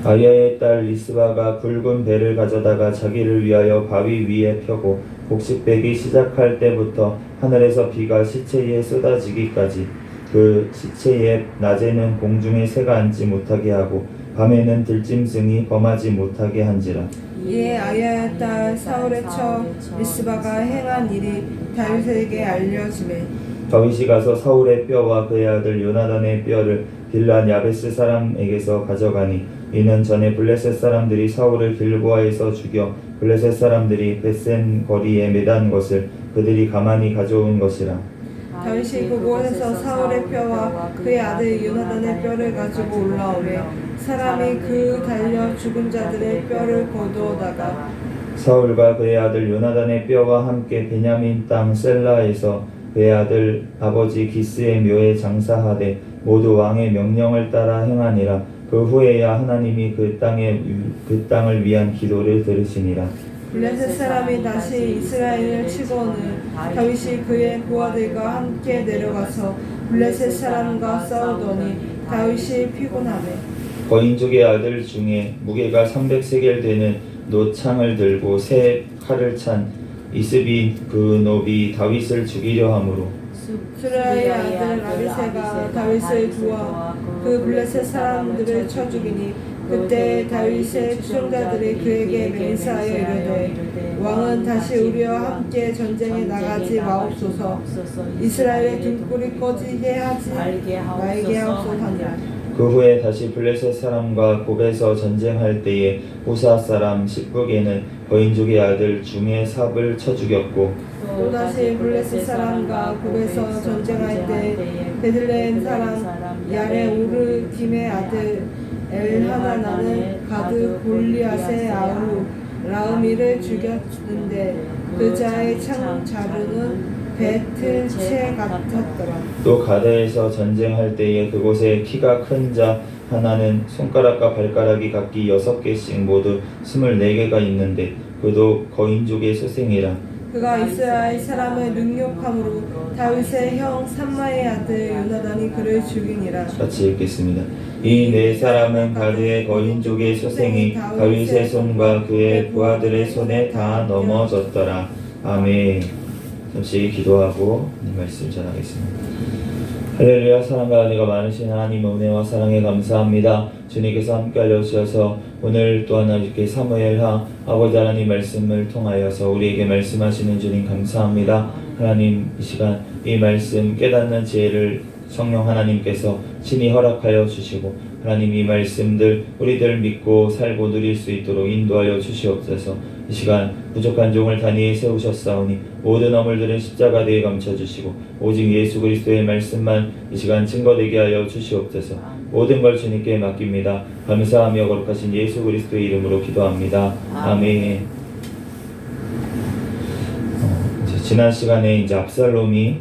A: 아야의 딸 리스바가 굵은 배를 가져다가 자기를 위하여 바위 위에 펴고 곡식 베기 시작할 때부터 하늘에서 비가 시체 위에 쏟아지기까지 그 시체에 낮에는 공중에 새가 앉지 못하게 하고 밤에는 들짐승이 범하지 못하게 한지라.
B: 이에 아야의 딸 사울의 처 미스바가 행한 일이 다윗에게 알려지매
A: 다윗이 가서 사울의 뼈와 그의 아들 요나단의 뼈를 길앗 야베스 사람에게서 가져가니 이는 전에 블레셋 사람들이 사울을 길보아에서 죽여 블레셋 사람들이 벳센 거리에 매단 것을 그들이 가만히 가져온 것이라.
B: 다윗이 그곳에서 사울의 뼈와 그의 아들 요나단의 뼈를 가지고 올라오매 사람이 그 달려 죽은 자들의 뼈를 거두어다가
A: 사울과 그의 아들 요나단의 뼈와 함께 베냐민 땅 셀라에서 그의 아들 아버지 기스의 묘에 장사하되 모두 왕의 명령을 따라 행하니라. 그 후에야 하나님이 그 땅을 위한 기도를 들으시니라.
B: 블레셋 사람이 다시 이스라엘을 치고는 다윗이 그의 부하들과 함께 내려가서 블레셋 사람과 싸우더니 다윗이 피곤하매
A: 거인족의 아들 중에 무게가 300세겔 되는 노창을 들고 새 칼을 찬 이스비 그노비 다윗을 죽이려 하므로
B: 수라의 아들 아비새가 다윗을 구하 그 블레셋 사람들을 쳐 죽이니 그때 다윗의 추종자들이 그에게 맹세하여 이르되 왕은 다시 우리와 함께 전쟁에 나가지 마옵소서 이스라엘의 등불이 꺼지게 하지 말게 하옵소서 하니라.
A: 그 후에 다시 블레셋 사람과 곱에서 전쟁할 때에 후사 사람 10국에는 거인족의 아들 중에 삽을 쳐 죽였고
B: 또다시 블레셋 사람과 곱에서 전쟁할 때 베들레헴 사람 야레 우르 김의 아들 엘하나나는 가드 골리앗의 아우 라우미를 죽였는데 그 자의 창자루는 배틀채 같았더라.
A: 또 가드에서 전쟁할 때에 그곳에 키가 큰 자 하나는 손가락과 발가락이 각기 6개씩 모두 24개가 있는데 그도 거인족의 소생이라.
B: 그가 이스라엘 사람을 능욕함으로 다윗의 형 삼마의 아들 요나단이 그를 죽이니라.
A: 같이 읽겠습니다. 이 네 사람은 가드의 거인족의 소생이 다윗의 손과 그의 부하들의 손에 다 넘어졌더라. 아멘. 잠시 기도하고 말씀 전하겠습니다. 할렐루야. 사랑과 은혜가 많으신 하나님 은혜와 사랑에 감사합니다. 주님께서 함께 알려주셔서 오늘 또한 이렇게 사무엘하 아버지 하나님 말씀을 통하여서 우리에게 말씀하시는 주님 감사합니다. 하나님 이 시간 이 말씀 깨닫는 지혜를 성령 하나님께서 친히 허락하여 주시고 하나님 이 말씀들 우리들 믿고 살고 누릴 수 있도록 인도하여 주시옵소서. 이 시간 부족한 종을 단위에 세우셨사오니 모든 허물들은 십자가대에 감춰주시고 오직 예수 그리스도의 말씀만 이 시간 증거되게 하여 주시옵소서. 모든 걸 주님께 맡깁니다. 감사하며 거룩하신 예수 그리스도의 이름으로 기도합니다. 아멘. 지난 시간에 이제 압살롬이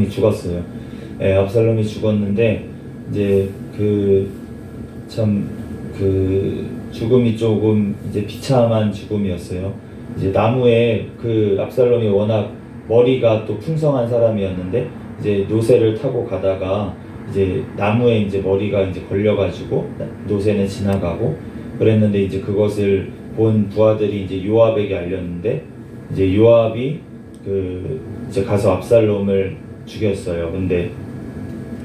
A: 죽었어요. 예, 압살롬이 죽었는데 이제 죽음이 조금 이제 비참한 죽음이었어요. 이제 나무에 압살롬이 워낙 머리가 또 풍성한 사람이었는데 이제 노새를 타고 가다가 이제 나무에 이제 머리가 이제 걸려가지고 노새는 지나가고 그랬는데 이제 그것을 본 부하들이 이제 요압에게 알렸는데 이제 요압이 이제 가서 압살롬을 죽였어요. 근데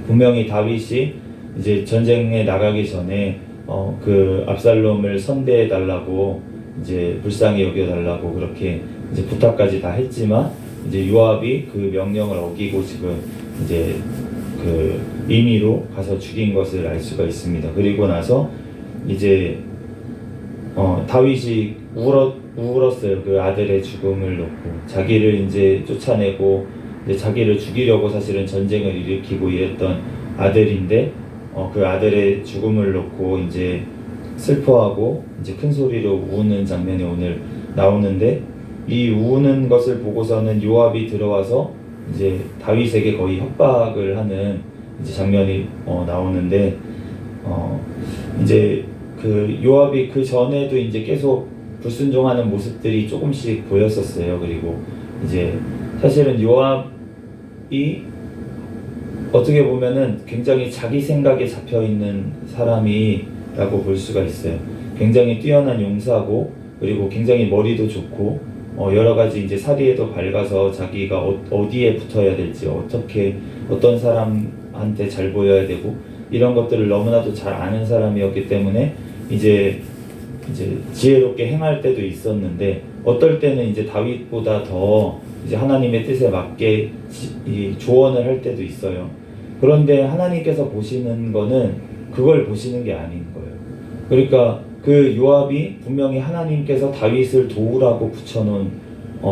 A: 분명히 다윗이 이제 전쟁에 나가기 전에 압살롬을 선대해 달라고 이제 불쌍히 여겨 달라고 그렇게 이제 부탁까지 다 했지만 이제 요압이 그 명령을 어기고 지금 이제 임의로 가서 죽인 것을 알 수가 있습니다. 그리고 나서 이제 다윗이 울었어요. 그 아들의 죽음을 놓고 자기를 이제 쫓아내고 이제 자기를 죽이려고 사실은 전쟁을 일으키고 이랬던 아들인데 그 아들의 죽음을 놓고 이제 슬퍼하고 이제 큰 소리로 우는 장면이 오늘 나오는데 이 우는 것을 보고서는 요압이 들어와서 이제 다윗에게 거의 협박을 하는 이제 장면이 나오는데 이제 요압이 그 전에도 이제 계속 불순종하는 모습들이 조금씩 보였었어요. 그리고 이제 사실은 요압이 어떻게 보면은 굉장히 자기 생각에 잡혀 있는 사람이라고 볼 수가 있어요. 굉장히 뛰어난 용사고 그리고 굉장히 머리도 좋고 여러 가지 이제 사리에도 밝아서 자기가 어디에 붙어야 될지, 어떻게 어떤 사람한테 잘 보여야 되고 이런 것들을 너무나도 잘 아는 사람이었기 때문에 이제 지혜롭게 행할 때도 있었는데, 어떨 때는 이제 다윗보다 더 이제 하나님의 뜻에 맞게 이 조언을 할 때도 있어요. 그런데 하나님께서 보시는 거는 그걸 보시는 게 아닌 거예요. 그러니까 그 요압이 분명히 하나님께서 다윗을 도우라고 붙여놓은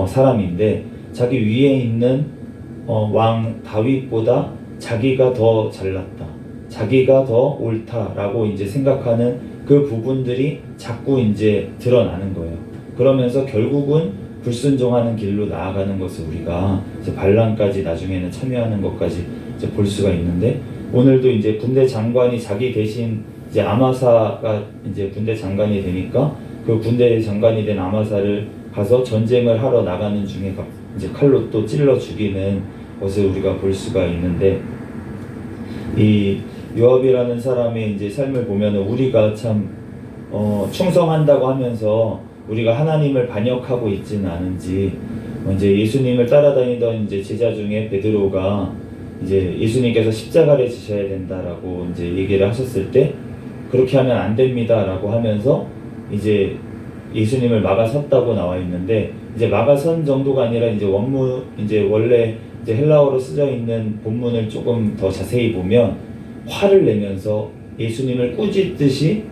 A: 사람인데, 자기 위에 있는 왕 다윗보다 자기가 더 잘났다, 자기가 더 옳다라고 이제 생각하는 그 부분들이 자꾸 이제 드러나는 거예요. 그러면서 결국은 불순종하는 길로 나아가는 것을 우리가 이제 반란까지 나중에는 참여하는 것까지 이제 볼 수가 있는데, 오늘도 이제 군대 장관이 자기 대신 이제 아마사가 이제 군대 장관이 되니까 그 군대 장관이 된 아마사를 가서 전쟁을 하러 나가는 중에 이제 칼로 또 찔러 죽이는 것을 우리가 볼 수가 있는데, 이 요압이라는 사람의 이제 삶을 보면은 우리가 참 충성한다고 하면서 우리가 하나님을 반역하고 있지는 않은지, 이제 예수님을 따라다니던 이제 제자 중에 베드로가 이제 예수님께서 십자가를 지셔야 된다라고 이제 얘기를 하셨을 때, 그렇게 하면 안 됩니다라고 하면서 이제 예수님을 막아섰다고 나와 있는데, 이제 막아선 정도가 아니라 이제 이제 원래 이제 헬라어로 쓰여 있는 본문을 조금 더 자세히 보면 화를 내면서 예수님을 꾸짖듯이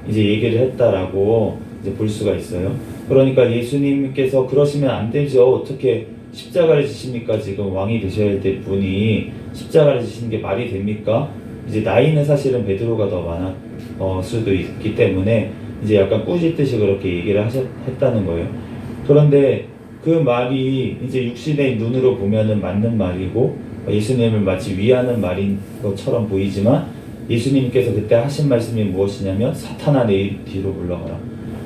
A: 이제 얘기를 했다라고 이제 볼 수가 있어요. 그러니까 예수님께서 그러시면 안 되죠. 어떻게 십자가를 지십니까? 지금 왕이 되셔야 될 분이 십자가를 지시는 게 말이 됩니까? 이제 나이는 사실은 베드로가 더 많을 수도 있기 때문에 이제 약간 꾸짖듯이 그렇게 얘기를 했다는 거예요. 그런데 그 말이 이제 육신의 눈으로 보면은 맞는 말이고 예수님을 마치 위하는 말인 것처럼 보이지만, 예수님께서 그때 하신 말씀이 무엇이냐면 사탄아 내 뒤로 물러가라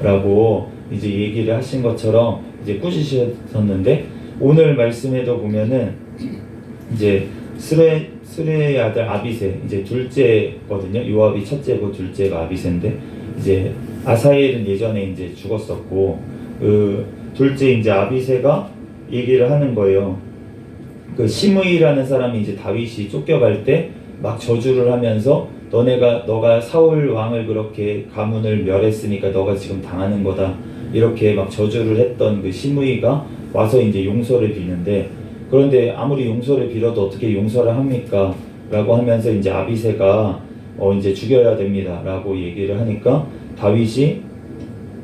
A: 라고 이제 얘기를 하신 것처럼 이제 꾸짖으셨는데, 오늘 말씀에도 보면은 이제 스레의 아들 아비새, 이제 둘째거든요. 요압이 첫째고 둘째가 아비새인데, 이제 아사엘은 예전에 이제 죽었었고, 그 둘째 이제 아비새가 얘기를 하는 거예요. 그 시므이라는 사람이 이제 다윗이 쫓겨갈 때 막 저주를 하면서 너가 사울 왕을 그렇게 가문을 멸했으니까 너가 지금 당하는 거다, 이렇게 막 저주를 했던 그 시므이가 와서 이제 용서를 비는데, 그런데 아무리 용서를 빌어도 어떻게 용서를 합니까? 라고 하면서 이제 아비새가 이제 죽여야 됩니다 라고 얘기를 하니까 다윗이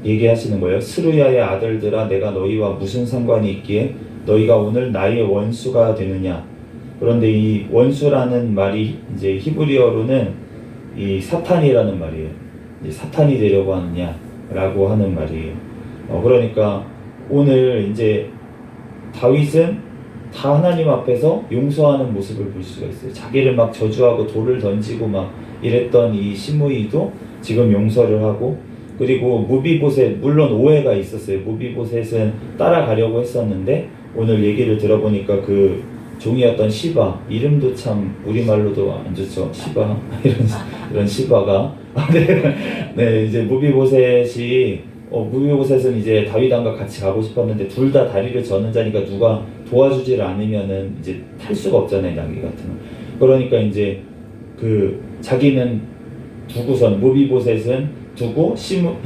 A: 얘기하시는 거예요. 스루야의 아들들아, 내가 너희와 무슨 상관이 있기에 너희가 오늘 나의 원수가 되느냐. 그런데 이 원수라는 말이 이제 히브리어로는 이 사탄이라는 말이에요. 이제 사탄이 되려고 하느냐라고 하는 말이에요. 그러니까 오늘 이제 다윗은 다 하나님 앞에서 용서하는 모습을 볼 수가 있어요. 자기를 막 저주하고 돌을 던지고 막 이랬던 이 시므이도 지금 용서를 하고, 그리고 무비보셋, 물론 오해가 있었어요. 무비보셋은 따라가려고 했었는데 오늘 얘기를 들어보니까 그 종이었던 시바, 이름도 참 우리말로도 안 좋죠. 시바 이런 시바가 네, 이제 무비보셋은 이제 다윗왕과 같이 가고 싶었는데 둘 다 다리를 저는 자니까 누가 도와주질 않으면은 이제 탈 수가 없잖아요, 나귀 같은 거. 그러니까 이제 그 자기는 두고선 무비보셋은 두고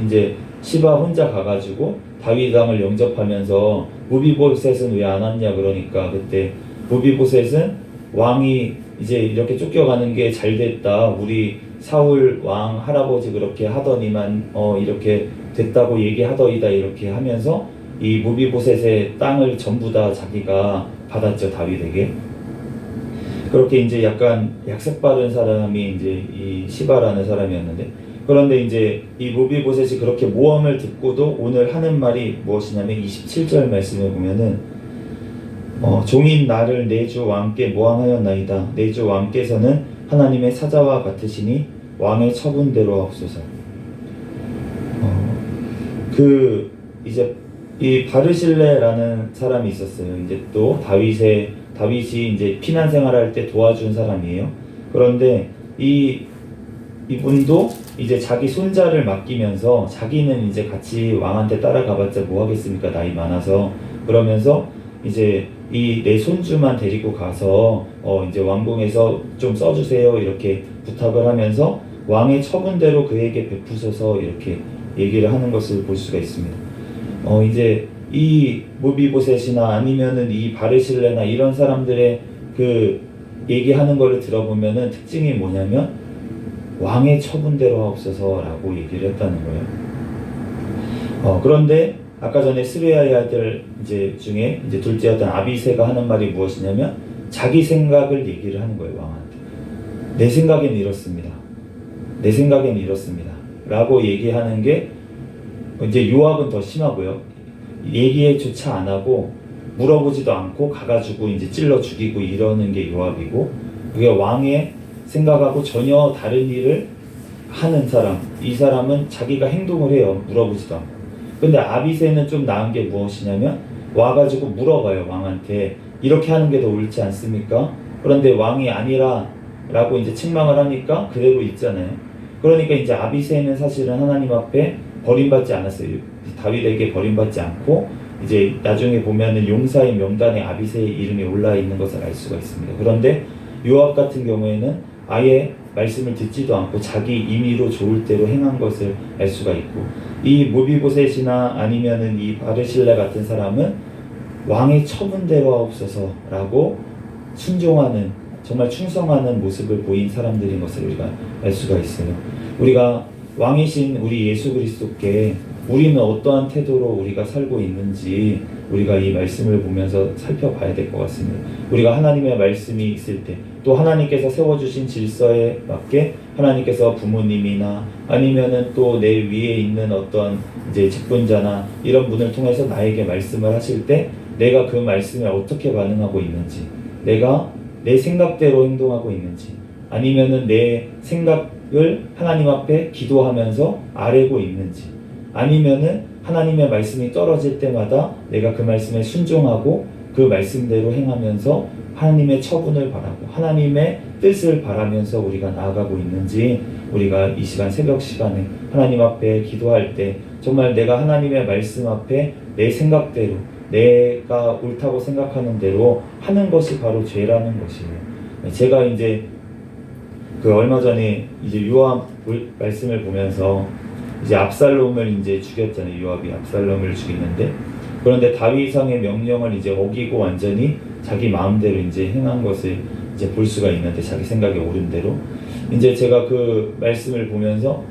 A: 이제 시바 혼자 가가지고 다윗왕을 영접하면서 무비보셋은 왜 안 왔냐 그러니까, 그때 무비보셋은 왕이 이제 이렇게 쫓겨가는 게 잘 됐다, 우리 사울 왕 할아버지 그렇게 하더니만 이렇게 됐다고 얘기하더이다, 이렇게 하면서 이 무비보셋의 땅을 전부 다 자기가 받았죠, 다윗에게. 그렇게 이제 약간 약삭빠른 사람이 이제 이 시바라는 사람이었는데, 그런데 이제 이 무비보셋이 그렇게 모험을 듣고도 오늘 하는 말이 무엇이냐면 27절 말씀을 보면은 종인 나를 내 주 왕께 모함하였나이다. 내 주 왕께서는 하나님의 사자와 같으시니 왕의 처분대로 하옵소서. 그 이제 이 바르실레라는 사람이 있었어요. 이제 또 다윗이 이제 피난 생활할 때 도와준 사람이에요. 그런데 이 이분도 이제 자기 손자를 맡기면서 자기는 이제 같이 왕한테 따라가봤자 뭐 하겠습니까? 나이 많아서. 그러면서 이제 이 내 손주만 데리고 가서 이제 왕궁에서 좀 써주세요 이렇게 부탁을 하면서 왕의 처분대로 그에게 베푸소서 이렇게 얘기를 하는 것을 볼 수가 있습니다. 이제 이 무비보셋이나 아니면은 이 바르실레나 이런 사람들의 그 얘기하는 거를 들어보면은 특징이 뭐냐면 왕의 처분대로 하옵소서라고 얘기를 했다는 거예요. 그런데 아까 전에 스루야의 아들 이제 중에 이제 둘째였던 아비새가 하는 말이 무엇이냐면 자기 생각을 얘기를 하는 거예요, 왕한테. 내 생각엔 이렇습니다. 내 생각엔 이렇습니다. 라고 얘기하는 게 이제 요압은 더 심하고요. 얘기조차 안 하고 물어보지도 않고 가가지고 이제 찔러 죽이고 이러는 게 요압이고, 그게 왕의 생각하고 전혀 다른 일을 하는 사람, 이 사람은 자기가 행동을 해요. 물어보지도 않고. 근데 아비새는 좀 나은 게 무엇이냐면 와가지고 물어봐요, 왕한테. 이렇게 하는 게 더 옳지 않습니까? 그런데 왕이 아니라 라고 이제 책망을 하니까 그대로 있잖아요. 그러니까 이제 아비새는 사실은 하나님 앞에 버림받지 않았어요. 다윗에게 버림받지 않고 이제 나중에 보면은 용사의 명단에 아비새의 이름이 올라 있는 것을 알 수가 있습니다. 그런데 요압 같은 경우에는 아예 말씀을 듣지도 않고 자기 임의로 좋을 대로 행한 것을 알 수가 있고, 이 무비보셋이나 아니면은 이 바르실레 같은 사람은 왕의 처분대로 하옵소서라고 순종하는, 정말 충성하는 모습을 보인 사람들인 것을 우리가 알 수가 있어요. 우리가 왕이신 우리 예수 그리스도께 우리는 어떠한 태도로 우리가 살고 있는지 우리가 이 말씀을 보면서 살펴봐야 될 것 같습니다. 우리가 하나님의 말씀이 있을 때, 또 하나님께서 세워주신 질서에 맞게 하나님께서 부모님이나 아니면은 또 내 위에 있는 어떤 이제 직분자나 이런 분을 통해서 나에게 말씀을 하실 때 내가 그 말씀에 어떻게 반응하고 있는지, 내가 내 생각대로 행동하고 있는지, 아니면은 내 생각을 하나님 앞에 기도하면서 아뢰고 있는지, 아니면은 하나님의 말씀이 떨어질 때마다 내가 그 말씀에 순종하고 그 말씀대로 행하면서 하나님의 처분을 바라고 하나님의 뜻을 바라면서 우리가 나아가고 있는지, 우리가 이 시간 새벽 시간에 하나님 앞에 기도할 때 정말 내가 하나님의 말씀 앞에 내 생각대로, 내가 옳다고 생각하는 대로 하는 것이 바로 죄라는 것이에요. 제가 이제 그 얼마 전에 이제 요압 말씀을 보면서 이제 압살롬을 이제 죽였잖아요. 요압이 압살롬을 죽이는데, 그런데 다윗왕의 명령을 이제 어기고 완전히 자기 마음대로 이제 행한 것을 이제 볼 수가 있는데, 자기 생각에 옳은 대로 이제 제가 그 말씀을 보면서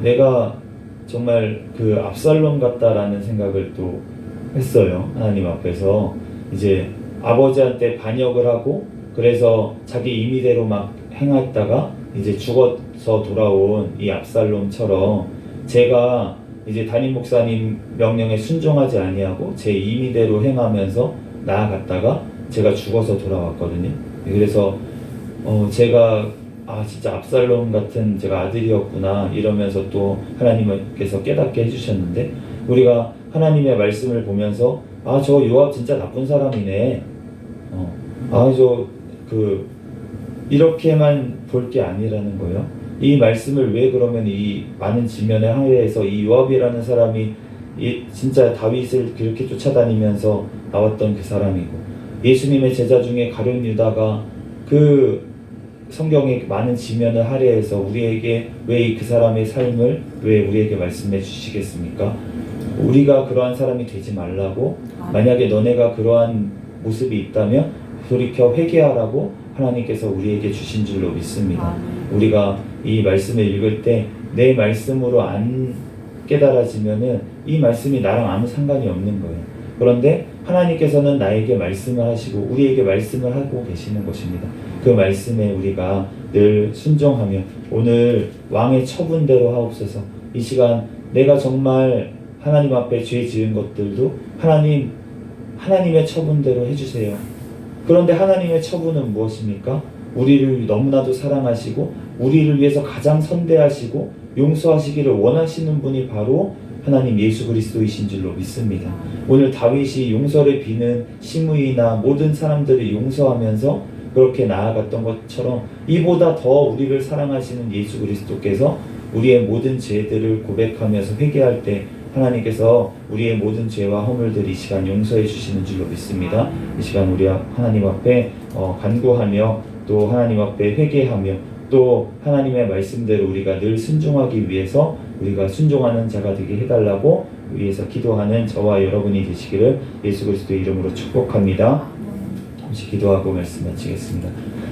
A: 내가 정말 그 압살롬 같다라는 생각을 또 했어요. 하나님 앞에서 이제 아버지한테 반역을 하고 그래서 자기 임의대로 막 행했다가 이제 죽어서 돌아온 이 압살롬처럼 제가 이제 담임 목사님 명령에 순종하지 아니하고 제 임의대로 행하면서 나아갔다가 제가 죽어서 돌아왔거든요. 그래서 제가 진짜 압살롬 같은 제가 아들이었구나 이러면서 또 하나님께서 깨닫게 해주셨는데, 우리가 하나님의 말씀을 보면서 저 요압 진짜 나쁜 사람이네, 이렇게만 볼 게 아니라는 거예요. 이 말씀을 왜 그러면 이 많은 지면의 항해에서 이 요압이라는 사람이 진짜 다윗을 그렇게 쫓아다니면서 나왔던 그 사람이고, 예수님의 제자 중에 가룟 유다가 그 성경의 많은 지면을 할애해서 우리에게 왜 그 사람의 삶을 왜 우리에게 말씀해 주시겠습니까? 우리가 그러한 사람이 되지 말라고, 만약에 너네가 그러한 모습이 있다면 돌이켜 회개하라고 하나님께서 우리에게 주신 줄로 믿습니다. 우리가 이 말씀을 읽을 때 내 말씀으로 안 깨달아지면은 이 말씀이 나랑 아무 상관이 없는 거예요. 그런데 하나님께서는 나에게 말씀을 하시고 우리에게 말씀을 하고 계시는 것입니다. 그 말씀에 우리가 늘 순종하며 오늘 왕의 처분대로 하옵소서. 이 시간 내가 정말 하나님 앞에 죄 지은 것들도 하나님의 처분대로 해주세요. 그런데 하나님의 처분은 무엇입니까? 우리를 너무나도 사랑하시고 우리를 위해서 가장 선대하시고 용서하시기를 원하시는 분이 바로 하나님 예수 그리스도이신 줄로 믿습니다. 오늘 다윗이 용서를 비는 시므이나 모든 사람들을 용서하면서 그렇게 나아갔던 것처럼 이보다 더 우리를 사랑하시는 예수 그리스도께서 우리의 모든 죄들을 고백하면서 회개할 때 하나님께서 우리의 모든 죄와 허물들 이 시간 용서해 주시는 줄로 믿습니다. 이 시간 우리 하나님 앞에 간구하며 또 하나님 앞에 회개하며 또 하나님의 말씀대로 우리가 늘 순종하기 위해서 우리가 순종하는 자가 되게 해달라고 위해서 기도하는 저와 여러분이 되시기를 예수 그리스도의 이름으로 축복합니다. 잠시 기도하고 말씀 마치겠습니다.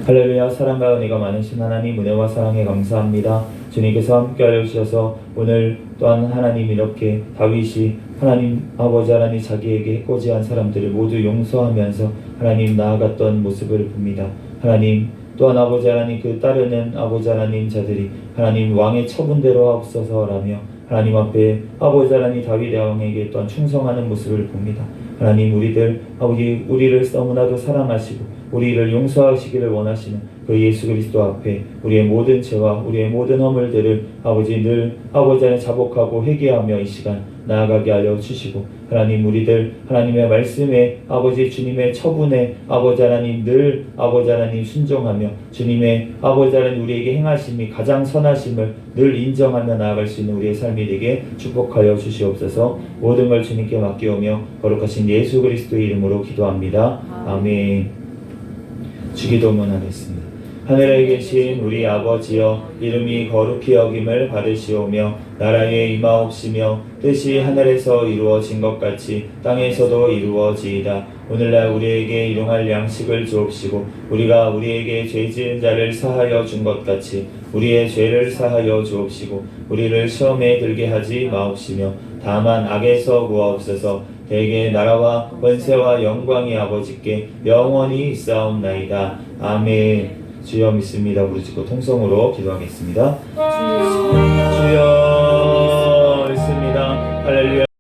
A: 할렐루야. 사랑과 은혜가 많으신 하나님, 은혜와 사랑에 감사합니다. 주님께서 함께하여 주셔서 오늘 또한 하나님 이렇게 다윗이 하나님 아버지 하나님 자기에게 해코지한 사람들을 모두 용서하면서 하나님 나아갔던 모습을 봅니다. 하나님 또한 아버지 하나님 그 따르는 아버지 하나님 자들이 하나님 왕의 처분대로 하옵소서라며 하나님 앞에 아버지 하나님 다윗 왕에게 또한 충성하는 모습을 봅니다. 하나님 우리를 너무나도 사랑하시고 우리를 용서하시기를 원하시는 그 예수 그리스도 앞에 우리의 모든 죄와 우리의 모든 허물들을 아버지 늘 아버지 안에 자복하고 회개하며 이 시간 나아가게 하여 주시고 하나님 우리들 하나님의 말씀에 아버지 주님의 처분에 아버지 하나님 늘 아버지 하나님 순종하며 주님의 아버지 하나님 우리에게 행하심이 가장 선하심을 늘 인정하며 나아갈 수 있는 우리의 삶이 되게 축복하여 주시옵소서. 모든 걸 주님께 맡기오며 거룩하신 예수 그리스도의 이름으로 기도합니다. 아멘. 주기도문 하겠습니다. 하늘에 계신 우리 아버지여, 이름이 거룩히 여김을 받으시오며 나라에 임하옵시며 뜻이 하늘에서 이루어진 것 같이 땅에서도 이루어지이다. 오늘날 우리에게 일용할 양식을 주옵시고 우리가 우리에게 죄 지은 자를 사하여 준 것 같이 우리의 죄를 사하여 주옵시고 우리를 시험에 들게 하지 마옵시며 다만 악에서 구하옵소서. 대개 나라와 권세와 영광이 아버지께 영원히 있사옵나이다. 아멘. 주여 믿습니다. 부르짖고 통성으로 기도하겠습니다. 주여 믿습니다. 할렐루야.